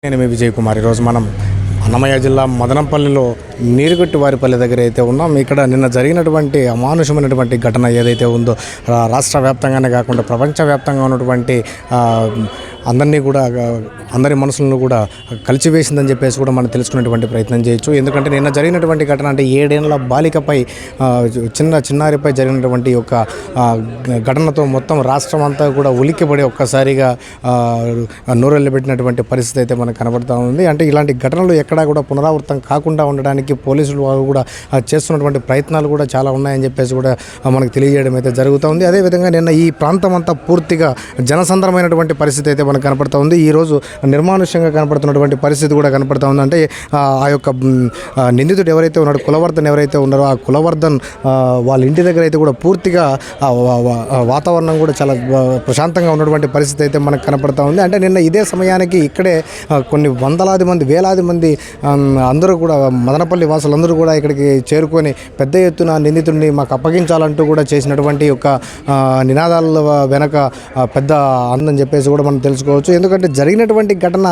నేను మీ విజయ్ కుమార్. ఈరోజు మనం అన్నమయ్య జిల్లా మదనపల్లిలో నీరుగొట్టి వారిపల్లి దగ్గర అయితే ఉన్నాం. ఇక్కడ నిన్న జరిగినటువంటి అమానుషమైనటువంటి ఘటన ఏదైతే ఉందో రాష్ట్ర వ్యాప్తంగానే కాకుండా ప్రపంచవ్యాప్తంగా ఉన్నటువంటి అందరి మనసులను కూడా కలిచివేసిందని చెప్పేసి కూడా మనం తెలుసుకునేటువంటి ప్రయత్నం చేయొచ్చు. ఎందుకంటే నిన్న జరిగినటువంటి ఘటన అంటే 7 ఏళ్ల బాలికపై చిన్నారిపై జరిగినటువంటి యొక్క ఘటనతో మొత్తం రాష్ట్రం అంతా కూడా ఉలిక్కిపడి ఒక్కసారిగా నోరెళ్ళబెట్టినటువంటి పరిస్థితి అయితే మనకు కనబడుతూ ఉంది. అంటే ఇలాంటి ఘటనలు ఎక్కడా కూడా పునరావృతం కాకుండా ఉండడానికి పోలీసులు వారు కూడా చేస్తున్నటువంటి ప్రయత్నాలు కూడా చాలా ఉన్నాయని చెప్పేసి కూడా మనకు తెలియజేయడం అయితే జరుగుతూ ఉంది. అదేవిధంగా నిన్న ఈ ప్రాంతం అంతా పూర్తిగా జనసంద్రమైనటువంటి పరిస్థితి అయితే మనకు కనపడుతూ ఉంది. ఈరోజు నిర్మానుష్యంగా కనపడుతున్నటువంటి పరిస్థితి కూడా కనపడుతూ ఉంది. అంటే ఆ యొక్క నిందితుడు ఎవరైతే ఉన్నాడో కులవర్ధన్ ఎవరైతే ఉన్నారో ఆ కులవర్ధన్ వాళ్ళ ఇంటి దగ్గర అయితే కూడా పూర్తిగా వాతావరణం కూడా చాలా ప్రశాంతంగా ఉన్నటువంటి పరిస్థితి అయితే మనకు కనపడుతూ ఉంది. అంటే నిన్న ఇదే సమయానికి ఇక్కడే కొన్ని వందలాది మంది వేలాది మంది అందరూ కూడా మదనపల్లి వాసులందరూ కూడా ఇక్కడికి చేరుకొని పెద్ద ఎత్తున నిందితుడిని మాకు అప్పగించాలంటూ కూడా చేసినటువంటి యొక్క నినాదాల వెనక పెద్ద ఆనందం చెప్పేసి కూడా మనం తెలుసుకోవచ్చు. ఎందుకంటే జరిగినటువంటి ఘటన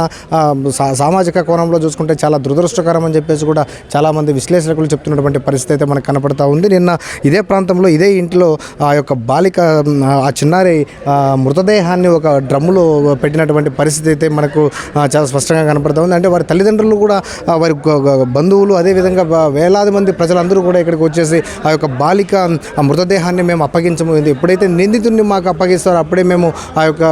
సామాజిక కోణంలో చూసుకుంటే చాలా దురదృష్టకరం అని చెప్పేసి కూడా చాలామంది విశ్లేషకులు చెప్తున్నటువంటి పరిస్థితి అయితే మనకు కనపడుతూ ఉంది. నిన్న ఇదే ప్రాంతంలో ఇదే ఇంట్లో ఆ యొక్క బాలిక ఆ చిన్నారి మృతదేహాన్ని ఒక డ్రమ్ములో పెట్టినటువంటి పరిస్థితి అయితే మనకు చాలా స్పష్టంగా కనపడుతూ ఉంది. అంటే వారి తల్లిదండ్రులు కూడా వారి బంధువులు అదేవిధంగా వేలాది మంది ప్రజలందరూ కూడా ఇక్కడికి వచ్చేసి ఆ యొక్క బాలిక మృతదేహాన్ని మేము అప్పగించము, ఎప్పుడైతే నిందితుడిని మాకు అప్పగిస్తారో అప్పుడే మేము ఆ యొక్క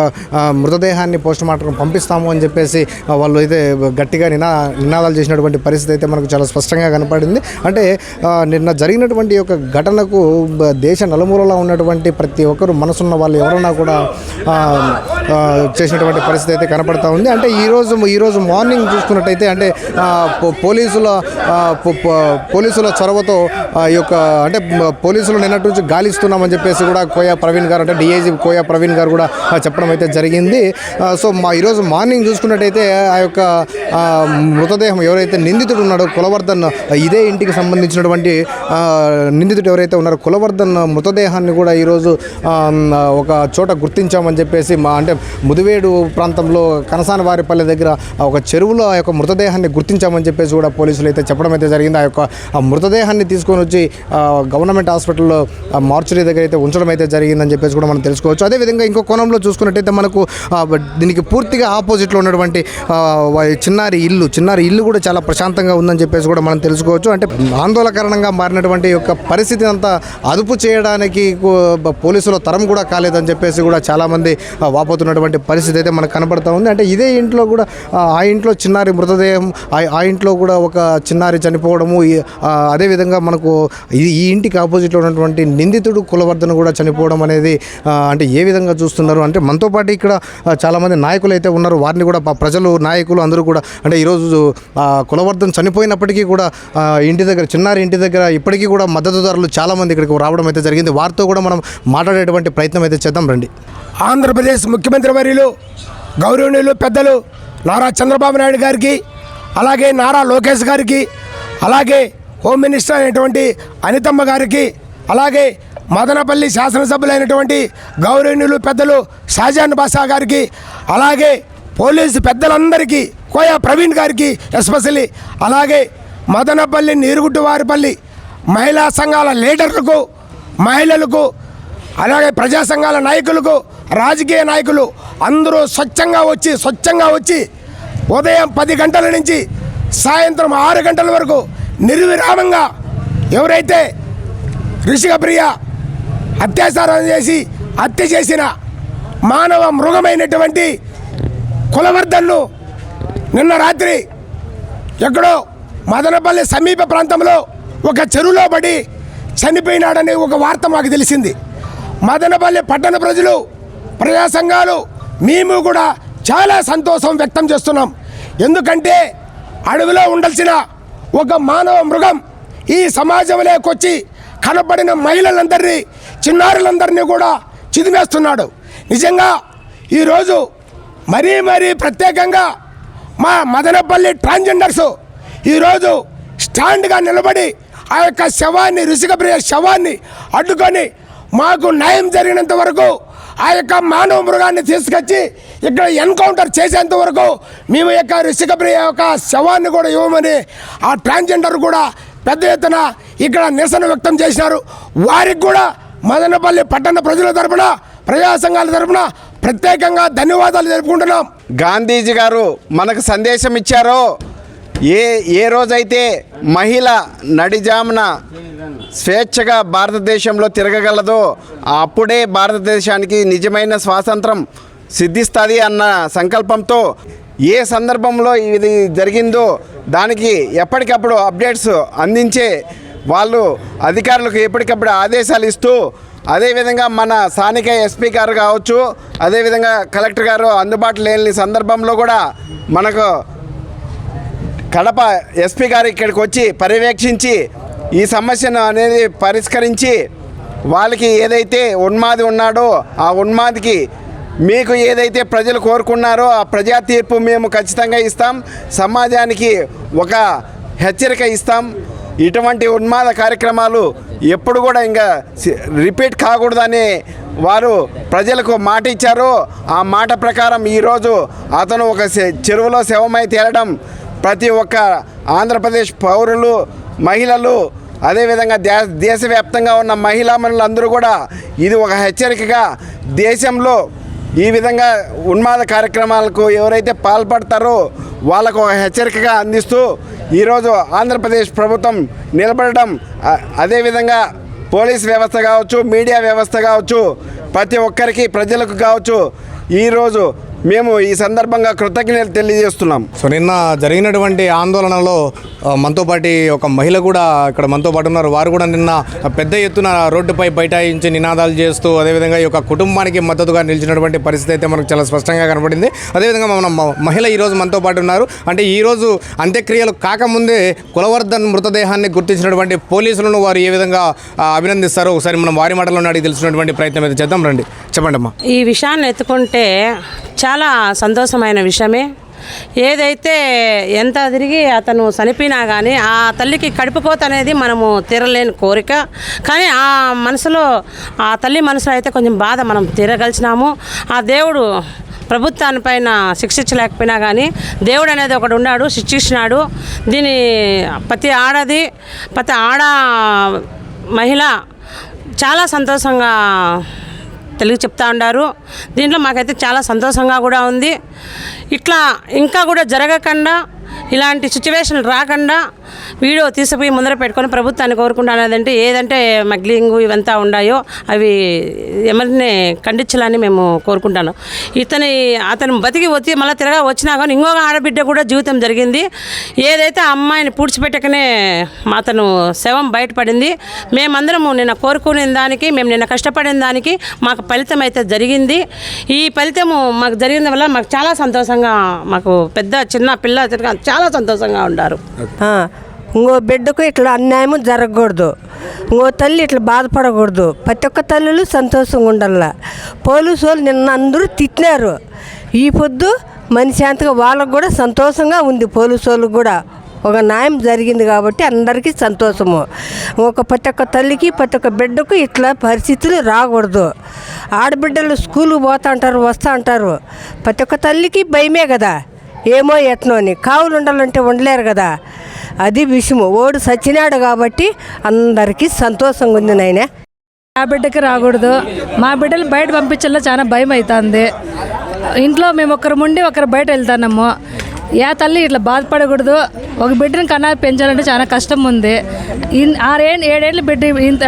మృతదేహాన్ని పోస్ట్ మార్టం పంపిస్తాము అని చెప్పేసి వాళ్ళు అయితే గట్టిగా నినాదాలు చేసినటువంటి పరిస్థితి అయితే మనకు చాలా స్పష్టంగా కనపడింది. అంటే నిన్న జరిగినటువంటి యొక్క ఘటనకు దేశ నలుమూలలో ఉన్నటువంటి ప్రతి ఒక్కరు మనసున్న వాళ్ళు ఎవరైనా కూడా చేసినటువంటి పరిస్థితి అయితే కనపడతా ఉంది. అంటే ఈరోజు మార్నింగ్ చూసుకున్నట్టయితే అంటే పోలీసుల చొరవతో ఈ యొక్క అంటే పోలీసులు నిన్నటి నుంచి గాలిస్తున్నామని చెప్పేసి కూడా కోయా ప్రవీణ్ గారు అంటే డిఐజీ కోయా ప్రవీణ్ గారు కూడా చెప్పడం అయితే జరిగింది. సో ఈరోజు మార్నింగ్ చూసుకున్నట్టయితే ఆ యొక్క మృతదేహం ఎవరైతే నిందితుడు ఉన్నాడో కులవర్ధన్ ఇదే ఇంటికి సంబంధించినటువంటి నిందితుడు ఎవరైతే ఉన్నారో కులవర్ధన్ మృతదేహాన్ని కూడా ఈరోజు ఒక చోట గుర్తించామని చెప్పేసి అంటే ముదివేడు ప్రాంతంలో కనసానవారిపల్లి దగ్గర ఒక చెరువులో ఆ యొక్క మృతదేహాన్ని గుర్తించామని చెప్పేసి కూడా పోలీసులు అయితే చెప్పడం అయితే జరిగింది. ఆ యొక్క మృతదేహాన్ని తీసుకొని వచ్చి గవర్నమెంట్ హాస్పిటల్లో మార్చురీ దగ్గర అయితే ఉంచడం అయితే జరిగిందని చెప్పేసి కూడా మనం తెలుసుకోవచ్చు. అదేవిధంగా ఇంకో కోణంలో చూసుకున్నట్టయితే మనకు దీనికి పూర్తిగా ఆపోజిట్లో ఉన్నటువంటి చిన్నారి ఇల్లు కూడా చాలా ప్రశాంతంగా ఉందని చెప్పేసి కూడా మనం తెలుసుకోవచ్చు. అంటే ఆందోళనకరంగా మారినటువంటి యొక్క పరిస్థితి అంతా అదుపు చేయడానికి పోలీసుల తరం కూడా కాలేదని చెప్పేసి కూడా చాలామంది వాపోతున్నటువంటి పరిస్థితి అయితే మనకు కనబడుతూ ఉంది. అంటే ఇదే ఇంట్లో కూడా ఆ ఇంట్లో చిన్నారి మృతదేహం ఆ ఇంట్లో కూడా ఒక చిన్నారి చనిపోవడము, అదేవిధంగా మనకు ఈ ఇంటికి ఆపోజిట్లో ఉన్నటువంటి నిందితుడు కులవర్ధన్ కూడా చనిపోవడం అనేది అంటే ఏ విధంగా చూస్తున్నారు అంటే మనతో పాటు ఇక్కడ చాలామంది నాయకులు అయితే ఉన్నారు. వారిని కూడా ప్రజలు నాయకులు అందరూ కూడా అంటే ఈరోజు కులవర్ధన్ చనిపోయినప్పటికీ కూడా చిన్నారి ఇంటి దగ్గర ఇప్పటికీ కూడా మద్దతుదారులు చాలామంది ఇక్కడికి రావడం అయితే జరిగింది. వారితో కూడా మనం మాట్లాడేటువంటి ప్రయత్నం అయితే చేద్దాం రండి. ఆంధ్రప్రదేశ్ ముఖ్యమంత్రి వర్యులు గౌరవనీయులు పెద్దలు నారా చంద్రబాబు నాయుడు గారికి, అలాగే నారా లోకేష్ గారికి, అలాగే హోమ్ మినిస్టర్ అయినటువంటి అనితమ్మ గారికి, అలాగే మదనపల్లి శాసనసభ్యులైనటువంటి గౌరవనీయులు పెద్దలు షాజాన్ బాషా గారికి, అలాగే పోలీసు పెద్దలందరికీ కోయా ప్రవీణ్ గారికి ఎస్పెషల్లీ, అలాగే మదనపల్లి నీరుగుట్టువారిపల్లి మహిళా సంఘాల లీడర్లకు, మహిళలకు, అలాగే ప్రజా సంఘాల నాయకులకు, రాజకీయ నాయకులు అందరూ స్వచ్ఛంగా వచ్చి ఉదయం 10 గంటల నుంచి సాయంత్రం 6 గంటల వరకు నిర్విరామంగా ఎవరైతే రిషికప్రియ అత్యాచారం చేసి హత్య చేసిన మానవ మృగమైనటువంటి కులవర్ధన్ను నిన్న రాత్రి ఎక్కడో మదనపల్లి సమీప ప్రాంతంలో ఒక చెరువులో పడి చనిపోయినాడనే ఒక వార్త మాకు తెలిసింది. మదనపల్లి పట్టణ ప్రజలు, ప్రజా సంఘాలు మేము కూడా చాలా సంతోషం వ్యక్తం చేస్తున్నాం. ఎందుకంటే అడవిలో ఉండాల్సిన ఒక మానవ మృగం ఈ సమాజంలోకి వచ్చి కనపడిన మహిళలందరినీ, చిన్నారులందరినీ కూడా చిదిమేస్తున్నాడు. నిజంగా ఈరోజు మరీ ప్రత్యేకంగా మా మదనపల్లి ట్రాన్స్జెండర్స్ ఈరోజు స్టాండ్గా నిలబడి ఆ యొక్క శవాన్ని, రిషికప్రియ శవాన్ని అడ్డుకొని మాకు న్యాయం జరిగినంత వరకు ఆ యొక్క మానవ మృగాన్ని తీసుకొచ్చి ఇక్కడ ఎన్కౌంటర్ చేసేంత వరకు మేము యొక్క రిషికప్రియ యొక్క శవాన్ని కూడా ఇవ్వమని ఆ ట్రాన్స్జెండర్ కూడా పెద్ద ఎత్తున ఇక్కడ నిరసన వ్యక్తం చేసినారు. వారికి కూడా మదనపల్లి పట్టణ ప్రజల తరపున, ప్రజా సంఘాల తరపున ప్రత్యేకంగా ధన్యవాదాలు తెలుపుకుంటున్నాం. గాంధీజీ గారు మనకు సందేశం ఇచ్చారో, ఏ రోజైతే మహిళ నడిజామున స్వేచ్ఛగా భారతదేశంలో తిరగగలదో అప్పుడే భారతదేశానికి నిజమైన స్వాతంత్రం సిద్ధిస్తుంది అన్న సంకల్పంతో ఏ సందర్భంలో ఇది జరిగిందో దానికి ఎప్పటికప్పుడు అప్డేట్స్ అందించే వాళ్ళు అధికారులకు ఎప్పటికప్పుడు ఆదేశాలు ఇస్తూ, అదేవిధంగా మన స్థానిక ఎస్పీ గారు కావచ్చు, అదేవిధంగా కలెక్టర్ గారు అందుబాటులో లేని సందర్భంలో కూడా మనకు కడప ఎస్పీ గారు ఇక్కడికి వచ్చి పర్యవేక్షించి ఈ సమస్యను అనేది పరిష్కరించి వాళ్ళకి ఏదైతే ఉన్మాది ఉన్నాడో ఆ ఉన్మాదికి మీకు ఏదైతే ప్రజలు కోరుకున్నారో ఆ ప్రజా తీర్పు మేము ఖచ్చితంగా ఇస్తాం, సమాజానికి ఒక హెచ్చరిక ఇస్తాం. ఇటువంటి ఉన్మాద కార్యక్రమాలు ఎప్పుడు కూడా ఇంకా రిపీట్ కాకూడదని వారు ప్రజలకు మాట ఇచ్చారు. ఆ మాట ప్రకారం ఈరోజు అతను ఒక చెరువులో శవమై తేలడం ప్రతి ఒక్క ఆంధ్రప్రదేశ్ పౌరులు, మహిళలు, అదేవిధంగా దేశవ్యాప్తంగా ఉన్న మహిళామణులందరూ కూడా ఇది ఒక హెచ్చరికగా దేశంలో ఈ విధంగా ఉన్మాద కార్యక్రమాలకు ఎవరైతే పాల్పడతారో వాళ్ళకు ఒక హెచ్చరికగా అందిస్తూ ఈరోజు ఆంధ్రప్రదేశ్ ప్రభుత్వం నిలబడడం, అదేవిధంగా పోలీస్ వ్యవస్థ కావచ్చు, మీడియా వ్యవస్థ కావచ్చు, ప్రతి ఒక్కరికి ప్రజలకు కావచ్చు ఈరోజు మేము ఈ సందర్భంగా కృతజ్ఞతలు తెలియజేస్తున్నాం. సో నిన్న జరిగినటువంటి ఆందోళనలో మనతో పాటు ఒక మహిళ కూడా ఇక్కడ మనతో పాటు ఉన్నారు. వారు కూడా నిన్న పెద్ద ఎత్తున రోడ్డుపై బైఠాయించి నినాదాలు చేస్తూ అదేవిధంగా ఈ యొక్క కుటుంబానికి మద్దతుగా నిలిచినటువంటి పరిస్థితి అయితే మనకు చాలా స్పష్టంగా కనబడింది. అదేవిధంగా మన మహిళ ఈరోజు మనతో పాటు ఉన్నారు. అంటే ఈరోజు అంత్యక్రియలు కాకముందే కులవర్ధన్ మృతదేహాన్ని గుర్తించినటువంటి పోలీసులను వారు ఏ విధంగా అభినందిస్తారు ఒకసారి మనం వారి మాటల్లో అడిగి తెలుసుకున్నటువంటి ప్రయత్నం అయితే చేద్దాం. రండి, చెప్పండి అమ్మా. ఈ విషయాన్ని ఎత్తుకుంటే చాలా సంతోషమైన విషయమే. ఏదైతే ఎంత తిరిగి అతను చనిపోయినా కానీ ఆ తల్లికి కడుపుకోత అనేది మనము తీరలేని కోరిక. కానీ ఆ మనసులో, ఆ తల్లి మనసులో అయితే కొంచెం బాధ మనం తీరగలిచినాము. ఆ దేవుడు ప్రభుత్వానిపైన శిక్షించలేకపోయినా కానీ దేవుడు అనేది ఒకడు ఉన్నాడు, శిక్షించినాడు. దీని ప్రతి ఆడ మహిళ చాలా సంతోషంగా తెలుగు చెప్తా ఉండారు. దీంట్లో మాకైతే చాలా సంతోషంగా కూడా ఉంది. ఇట్లా ఇంకా కూడా జరగకుండా, ఇలాంటి సిచ్యువేషన్ రాకుండా వీడియో తీసుకుపోయి ముందర పెట్టుకొని ప్రభుత్వాన్ని కోరుకుంటున్నదంటే ఏదంటే మగ్లింగ్ ఇవంతా ఉన్నాయో అవి ఎవరిని ఖండించాలని మేము కోరుకుంటాను. అతను బతికి వచ్చి మళ్ళీ తిరగా వచ్చినా కానీ ఇంకొక ఆడబిడ్డ కూడా జీవితం జరిగింది. ఏదైతే ఆ అమ్మాయిని పూడ్చిపెట్టకనే అతను శవం బయటపడింది. మేమందరము నిన్న కోరుకునే దానికి, మేము నిన్న కష్టపడిన దానికి మాకు ఫలితం అయితే జరిగింది. ఈ ఫలితము మాకు జరిగిన వల్ల మాకు చాలా సంతోషంగా, మాకు పెద్ద చిన్న పిల్ల చాలా సంతోషంగా ఉన్నారు. ఇంకో బిడ్డకు ఇట్లా అన్యాయం జరగకూడదు, ఇంకో తల్లి ఇట్లా బాధపడకూడదు. ప్రతి ఒక్క తల్లులు సంతోషంగా ఉండాల. పోలీసు వాళ్ళు నిన్న అందరూ తిట్టినారు. ఈ పొద్దు మనశాంతిగా వాళ్ళకు కూడా సంతోషంగా ఉంది. పోలీసు వాళ్ళకు కూడా ఒక న్యాయం జరిగింది కాబట్టి అందరికీ సంతోషము. ప్రతి ఒక్క తల్లికి, ప్రతి ఒక్క బిడ్డకు ఇట్లా పరిస్థితులు రాకూడదు. ఆడబిడ్డలు స్కూల్కి పోతా అంటారు, వస్తూ అంటారు. ప్రతి ఒక్క తల్లికి భయమే కదా, ఏమో ఎట్నో అని. కావులు ఉండాలంటే ఉండలేరు కదా, అది విషయము. ఓడు సచ్చినాడు కాబట్టి అందరికీ సంతోషంగా ఉంది. నాయన ఆ బిడ్డకి రాకూడదు, మా బిడ్డలు బయట పంపించాలో చాలా భయం అవుతుంది. ఇంట్లో మేము ఒకరు ఉండి ఒకరు బయట వెళ్తున్నాము. ఏ తల్లి ఇట్లా బాధపడకూడదు. ఒక బిడ్డను కన్నా పెంచాలంటే చాలా కష్టం ఉంది. 6-7 బిడ్డ ఇంత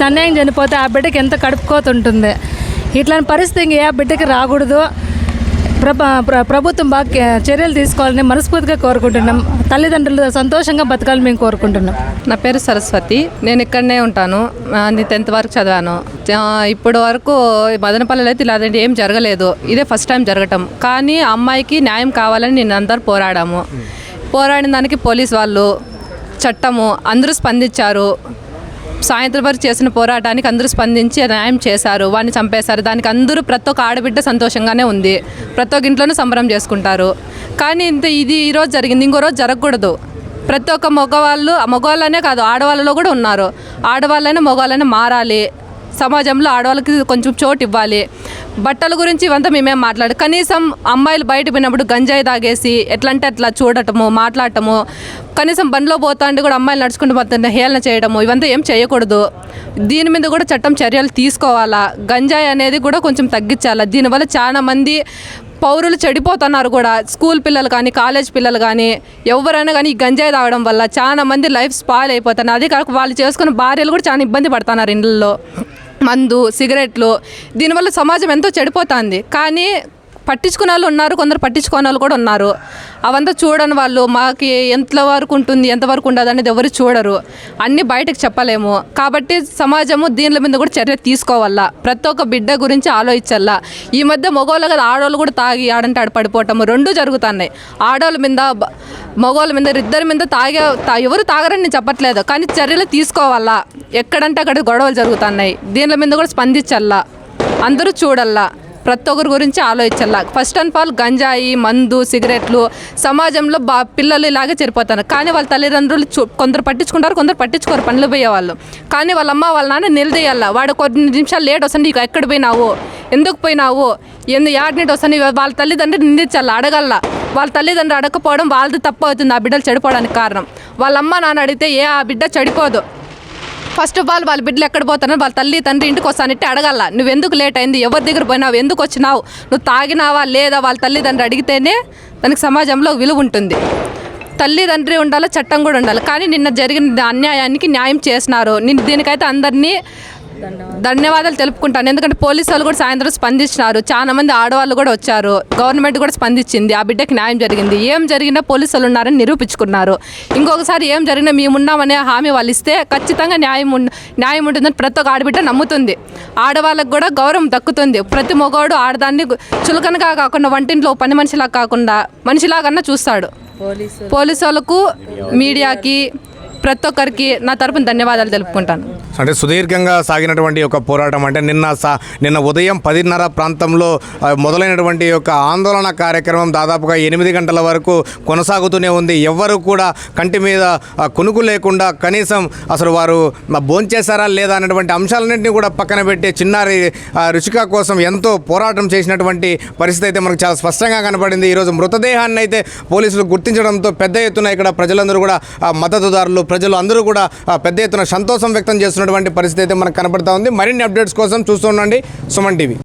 అన్యాయం చనిపోతే ఆ బిడ్డకి ఎంత కడుపుకోతుంటుంది. ఇట్లాంటి పరిస్థితి ఇంక ఏ బిడ్డకి రాకూడదు. ప్రభుత్వం బాగా చర్యలు తీసుకోవాలని మనస్ఫూర్తిగా కోరుకుంటున్నాం. తల్లిదండ్రులు సంతోషంగా బతకాలని మేము కోరుకుంటున్నాం. నా పేరు సరస్వతి, నేను ఇక్కడనే ఉంటాను. నేను 10th వరకు చదివాను. ఇప్పుడు వరకు మదనపల్లిలో అయితే ఇలాంటి ఏం జరగలేదు, ఇదే ఫస్ట్ టైం జరగటం. కానీ అమ్మాయికి న్యాయం కావాలని నేను అందరు పోరాడిన దానికి పోలీస్ వాళ్ళు, చట్టము అందరూ స్పందించారు. సాయంత్రం వరకు చేసిన పోరాటానికి అందరూ స్పందించి న్యాయం చేశారు. వాడిని చంపేశారు. దానికి అందరూ ప్రతి ఒక్క ఆడబిడ్డ సంతోషంగానే ఉంది. ప్రతి ఒక్క ఇంట్లోనూ సంబరం చేసుకుంటారు. కానీ ఇది ఈరోజు జరిగింది, ఇంకో రోజు జరగకూడదు. ప్రతి ఒక్క మగవాళ్ళనే కాదు, ఆడవాళ్ళలో కూడా ఉన్నారు. ఆడవాళ్ళైనా మగవాళ్ళైనా మారాలి, సమాజంలో ఆడవాళ్ళకి కొంచెం చోటు ఇవ్వాలి. బట్టల గురించి ఇవంతా మేమేం మాట్లాడు, కనీసం అమ్మాయిలు బయట పోయినప్పుడు గంజాయి తాగేసి ఎట్లా అంటే అట్లా చూడటము, మాట్లాడటము, కనీసం బండిలో పోతాండి కూడా అమ్మాయిలు నడుచుకుంటూ పోతుంటే హేళన చేయడము, ఇవంతా ఏం చేయకూడదు. దీని మీద కూడా చట్టం చర్యలు తీసుకోవాలా. గంజాయి అనేది కూడా కొంచెం తగ్గించాలా. దీనివల్ల చాలా మంది పౌరులు చెడిపోతున్నారు కూడా. స్కూల్ పిల్లలు కానీ, కాలేజ్ పిల్లలు కానీ, ఎవరైనా కానీ ఈ గంజాయి తాగడం వల్ల చాలా మంది లైఫ్ స్పాయిల్ అయిపోతున్నారు. అదే కాక వాళ్ళు చేసుకున్న భార్యలు కూడా చాలా ఇబ్బంది పడుతున్నారు ఇళ్ళల్లో. మందు, సిగరెట్లు, దీనివల్ల సమాజం ఎంతో చెడిపోతుంది. కానీ పట్టించుకునే వాళ్ళు ఉన్నారు, కొందరు పట్టించుకునే వాళ్ళు కూడా ఉన్నారు. అవంతా చూడని వాళ్ళు మాకు ఎంతవరకు ఉంటుంది, ఎంతవరకు ఉండదు అనేది ఎవరు చూడరు. అన్నీ బయటకు చెప్పలేము. కాబట్టి సమాజము దీని మీద కూడా చర్య తీసుకోవాలా. ప్రతి ఒక్క బిడ్డ గురించి ఆలోచించాలా. ఈ మధ్య మగవాళ్ళు కదా ఆడవాళ్ళు కూడా తాగి ఆడంటే ఆడ పడిపోవటము రెండూ జరుగుతున్నాయి. ఆడవాళ్ళ మీద, మగవాళ్ళ మీద, ఇద్దరి మీద ఎవరు తాగరని నేను చెప్పట్లేదు, కానీ చర్యలు తీసుకోవాలా. ఎక్కడంటే అక్కడ గొడవలు జరుగుతున్నాయి. దీని మీద కూడా స్పందించాలా. అందరూ చూడాలా. ప్రతి ఒక్కరి గురించి ఆలోచించాల. ఫస్ట్ అండ్ ఆల్ గంజాయి, మందు, సిగరెట్లు సమాజంలో పిల్లలు ఇలాగే చెడిపోతారు. కానీ వాళ్ళ తల్లిదండ్రులు కొందరు పట్టించుకుంటారు, కొందరు పట్టించుకోరు పనులు పోయేవాళ్ళు. కానీ వాళ్ళ అమ్మ వాళ్ళ నాన్న నిలదీయాల. వాడు కొన్ని నిమిషాలు లేట్ వస్తుంది, నీకు ఎక్కడ పోయినావు, ఎందుకు పోయినావు, యాడ్నీటి వస్తుంది, వాళ్ళ తల్లిదండ్రులు నిందించాల, అడగల. వాళ్ళ తల్లిదండ్రులు అడగకపోవడం వాళ్ళది తప్పు అవుతుంది. ఆ బిడ్డలు చెడిపోవడానికి కారణం వాళ్ళ అమ్మ నాన్న అడిగితే ఆ బిడ్డ చెడిపోదు. ఫస్ట్ ఆఫ్ ఆల్ వాళ్ళ బిడ్డలు ఎక్కడ పోతున్నారు, వాళ్ళ తల్లి తండ్రి ఇంటికి వస్తానంటే అడగల. నువ్వు ఎందుకు లేట్ అయింది, ఎవరి దగ్గర పోయినావు, ఎందుకు వచ్చినావు, నువ్వు తాగినావా లేదా, వాళ్ళ తల్లిదండ్రులు అడిగితేనే దానికి సమాజంలో విలువ ఉంటుంది. తల్లిదండ్రి ఉండాలి, చట్టం కూడా ఉండాలి. కానీ నిన్న జరిగిన అన్యాయానికి న్యాయం చేసినారు. నేను దీనికైతే అందరినీ ధన్యవాదాలు తెలుపుకుంటాను. ఎందుకంటే పోలీసు వాళ్ళు కూడా సాయంత్రం స్పందించినారు. చాలా మంది ఆడవాళ్ళు కూడా వచ్చారు. గవర్నమెంట్ కూడా స్పందించింది. ఆ బిడ్డకి న్యాయం జరిగింది. ఏం జరిగినా పోలీసు వాళ్ళు ఉన్నారని నిరూపించుకున్నారు. ఇంకొకసారి ఏం జరిగినా మేమున్నామనే హామీ వాళ్ళు ఇస్తే ఖచ్చితంగా న్యాయం ఉంటుందని ప్రతి ఒక్క ఆడబిడ్డ నమ్ముతుంది. ఆడవాళ్ళకు కూడా గౌరవం దక్కుతుంది. ప్రతి మగవాడు ఆడదాన్ని చులకనగా కాకుండా, వంటింట్లో పని మనిషిలాగా కాకుండా మనిషిలాగన్నా చూస్తాడు. పోలీసు వాళ్ళకు, మీడియాకి, ప్రతి ఒక్కరికి నా తరపున ధన్యవాదాలు తెలుపుకుంటాను. అంటే సుదీర్ఘంగా సాగినటువంటి ఒక పోరాటం, అంటే నిన్న ఉదయం 10:30 ప్రాంతంలో మొదలైనటువంటి యొక్క ఆందోళన కార్యక్రమం దాదాపుగా 8 గంటల వరకు కొనసాగుతూనే ఉంది. ఎవ్వరు కూడా కంటి మీద కునుకు లేకుండా, కనీసం అసలు వారు భోంచేశారా లేదా అనేటువంటి అంశాలన్నింటినీ కూడా పక్కన పెట్టి చిన్నారి రుచిక కోసం ఎంతో పోరాటం చేసినటువంటి పరిస్థితి అయితే మనకు చాలా స్పష్టంగా కనపడింది. ఈరోజు మృతదేహాన్ని అయితే పోలీసులు గుర్తించడంతో పెద్ద ఎత్తున ఇక్కడ ప్రజలందరూ కూడా మద్దతుదారులు, ప్రజలు అందరూ కూడా పెద్ద ఎత్తున సంతోషం వ్యక్తం చేస్తున్నటువంటి పరిస్థితి అయితే మనకు కనపడతా ఉంది. మరిన్ని అప్డేట్స్ కోసం చూస్తూ ఉండండి సుమన్ టీవీ.